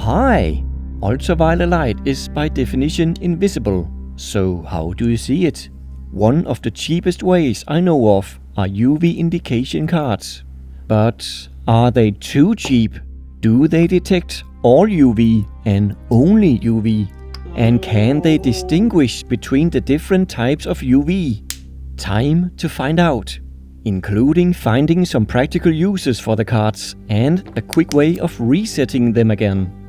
Hi! Ultraviolet light is by definition invisible, so how do you see it? One of the cheapest ways I know of are UV indication cards. But are they too cheap? Do they detect all UV and only UV? And can they distinguish between the different types of UV? Time to find out, including finding some practical uses for the cards and a quick way of resetting them again.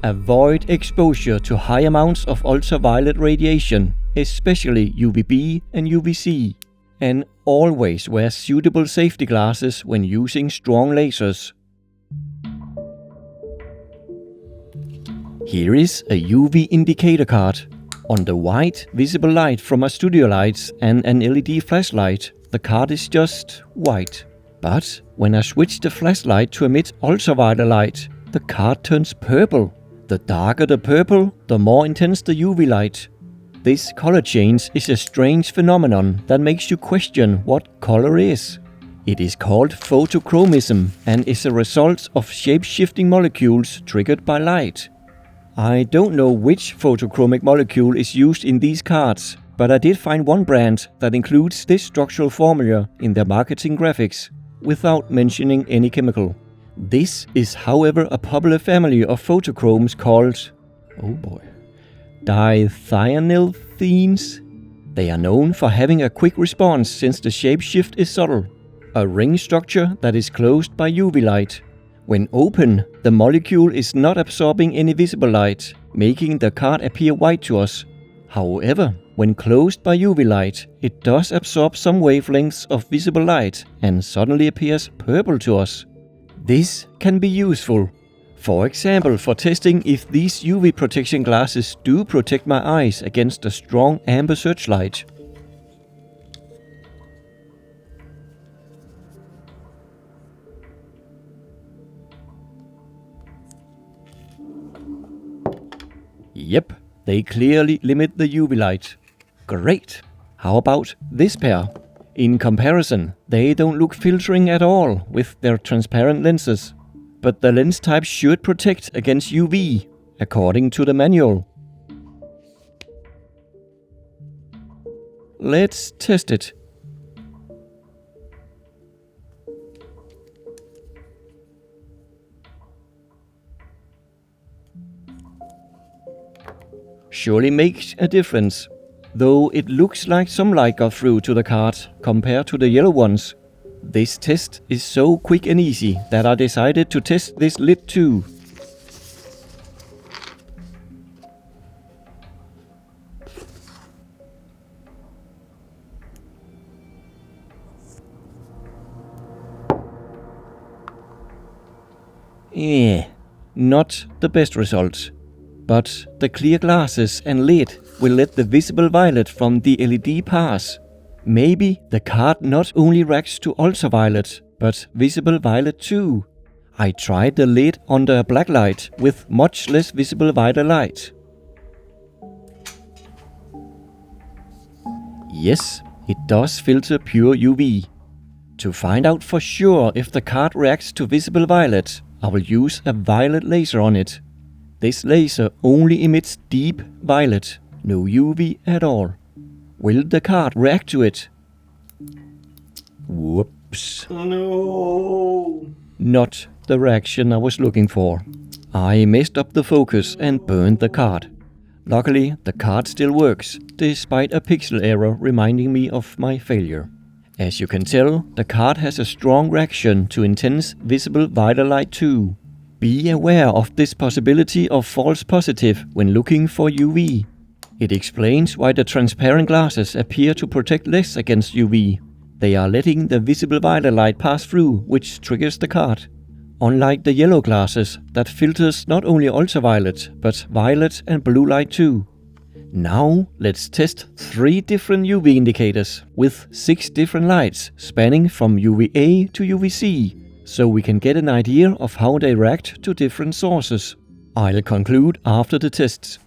Avoid exposure to high amounts of ultraviolet radiation, especially UVB and UVC, and always wear suitable safety glasses when using strong lasers. Here is a UV indicator card. On the white visible light from a studio light and an LED flashlight, the card is just white. But when I switch the flashlight to emit ultraviolet light, the card turns purple. The darker the purple, the more intense the UV light. This color change is a strange phenomenon that makes you question what color is. It is called photochromism and is a result of shape-shifting molecules triggered by light. I don't know which photochromic molecule is used in these cards, but I did find one brand that includes this structural formula in their marketing graphics, without mentioning any chemical. This is, however, a popular family of photochromes called, dithianylthenes. They are known for having a quick response since the shape shift is subtle. A ring structure that is closed by UV light. When open, the molecule is not absorbing any visible light, making the card appear white to us. However, when closed by UV light, it does absorb some wavelengths of visible light and suddenly appears purple to us. This can be useful, for example for testing if these UV protection glasses do protect my eyes against a strong amber searchlight. Yep, they clearly limit the UV light. Great! How about this pair? In comparison, they don't look filtering at all with their transparent lenses. But the lens type should protect against UV, according to the manual. Let's test it. Surely makes a difference, though it looks like some light got through to the card compared to the yellow ones. This test is so quick and easy that I decided to test this lid too. Not the best results. But the clear glasses and lid will let the visible violet from the LED pass. Maybe the card not only reacts to ultraviolet, but visible violet too. I tried the lid under a black light with much less visible violet light. Yes, it does filter pure UV. To find out for sure if the card reacts to visible violet, I will use a violet laser on it. This laser only emits deep violet, no UV at all. Will the card react to it? Whoops. No. Not the reaction I was looking for. I messed up the focus and burned the card. Luckily, the card still works, despite a pixel error reminding me of my failure. As you can tell, the card has a strong reaction to intense visible violet light too. Be aware of this possibility of false positive when looking for UV. It explains why the transparent glasses appear to protect less against UV. They are letting the visible violet light pass through, which triggers the card. Unlike the yellow glasses that filters not only ultraviolet, but violet and blue light too. Now let's test 3 different UV indicators with 6 different lights spanning from UVA to UVC. So we can get an idea of how they react to different sources. I'll conclude after the tests.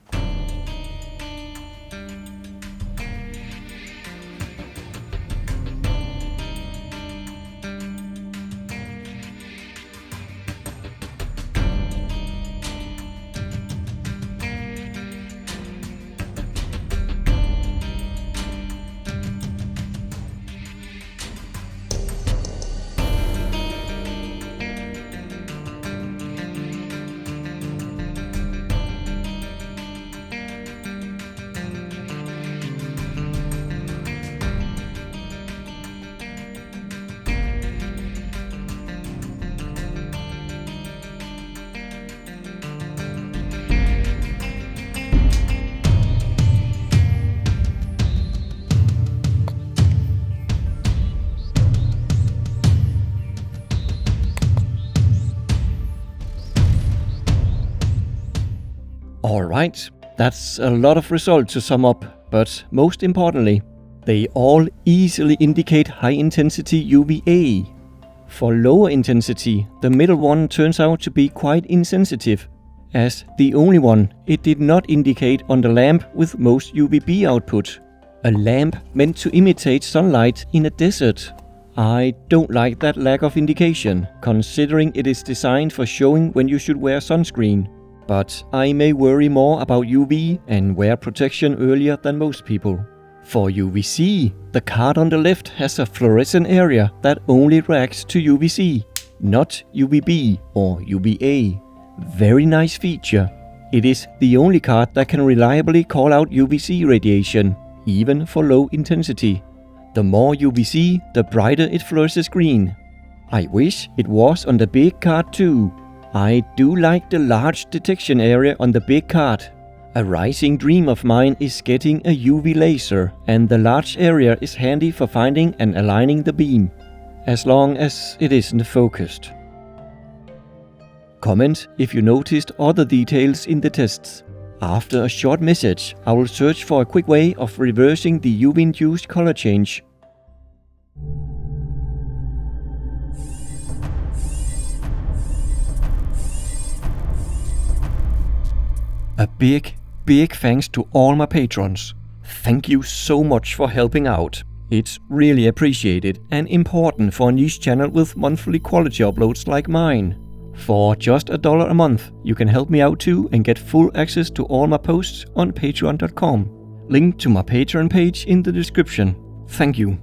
Right, that's a lot of results to sum up, but most importantly, they all easily indicate high intensity UVA. For lower intensity, the middle one turns out to be quite insensitive. As the only one, it did not indicate on the lamp with most UVB output. A lamp meant to imitate sunlight in a desert. I don't like that lack of indication, considering it is designed for showing when you should wear sunscreen. But I may worry more about UV and wear protection earlier than most people. For UVC, the card on the left has a fluorescent area that only reacts to UVC, not UVB or UVA. Very nice feature. It is the only card that can reliably call out UVC radiation, even for low intensity. The more UVC, the brighter it fluoresces green. I wish it was on the big card too. I do like the large detection area on the big card. A rising dream of mine is getting a UV laser, and the large area is handy for finding and aligning the beam, as long as it isn't focused. Comment if you noticed other details in the tests. After a short message, I will search for a quick way of reversing the UV-induced color change. A big thanks to all my patrons. Thank you so much for helping out. It's really appreciated and important for a niche channel with monthly quality uploads like mine. For just $1 a month, you can help me out too and get full access to all my posts on patreon.com. Link to my Patreon page in the description. Thank you.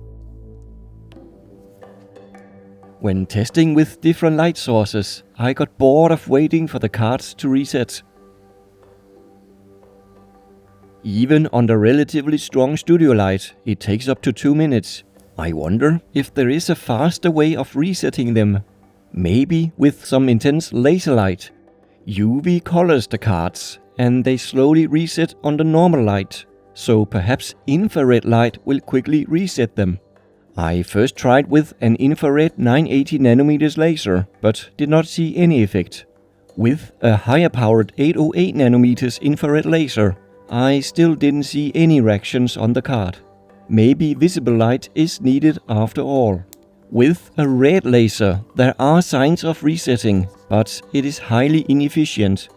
When testing with different light sources, I got bored of waiting for the cards to reset. Even under relatively strong studio light, it takes up to 2 minutes. I wonder if there is a faster way of resetting them. Maybe with some intense laser light. UV colors the cards, and they slowly reset under normal light, so perhaps infrared light will quickly reset them. I first tried with an infrared 980nm laser, but did not see any effect. With a higher powered 808nm infrared laser, I still didn't see any reactions on the card. Maybe visible light is needed after all. With a red laser, there are signs of resetting, but it is highly inefficient.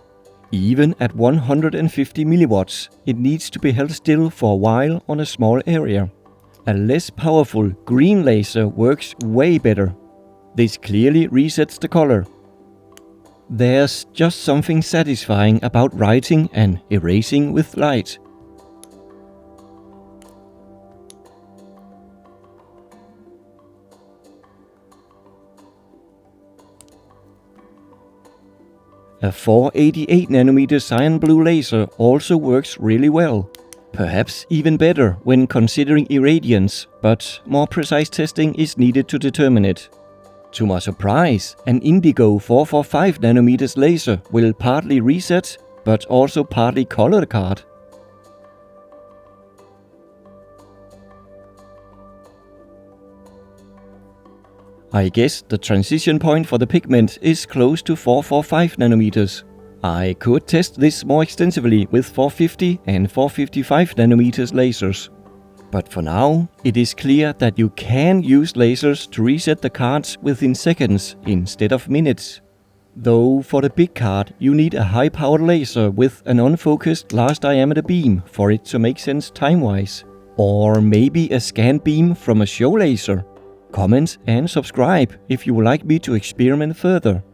Even at 150 mW, it needs to be held still for a while on a small area. A less powerful green laser works way better. This clearly resets the color. There's just something satisfying about writing and erasing with light. A 488nm cyan blue laser also works really well. Perhaps even better when considering irradiance, but more precise testing is needed to determine it. To my surprise, an indigo 445nm laser will partly reset, but also partly color the card. I guess the transition point for the pigment is close to 445nm. I could test this more extensively with 450 and 455nm lasers. But for now, it is clear that you can use lasers to reset the cards within seconds instead of minutes. Though for the big card, you need a high-powered laser with an unfocused large diameter beam for it to make sense time-wise. Or maybe a scan beam from a show laser. Comment and subscribe if you would like me to experiment further.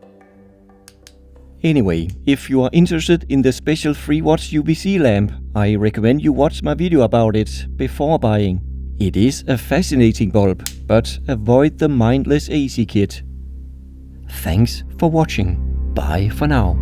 Anyway, if you are interested in the Spacial 3W UVC lamp, I recommend you watch my video about it before buying. It is a fascinating bulb, but avoid the mindless AC kit. Thanks for watching. Bye for now.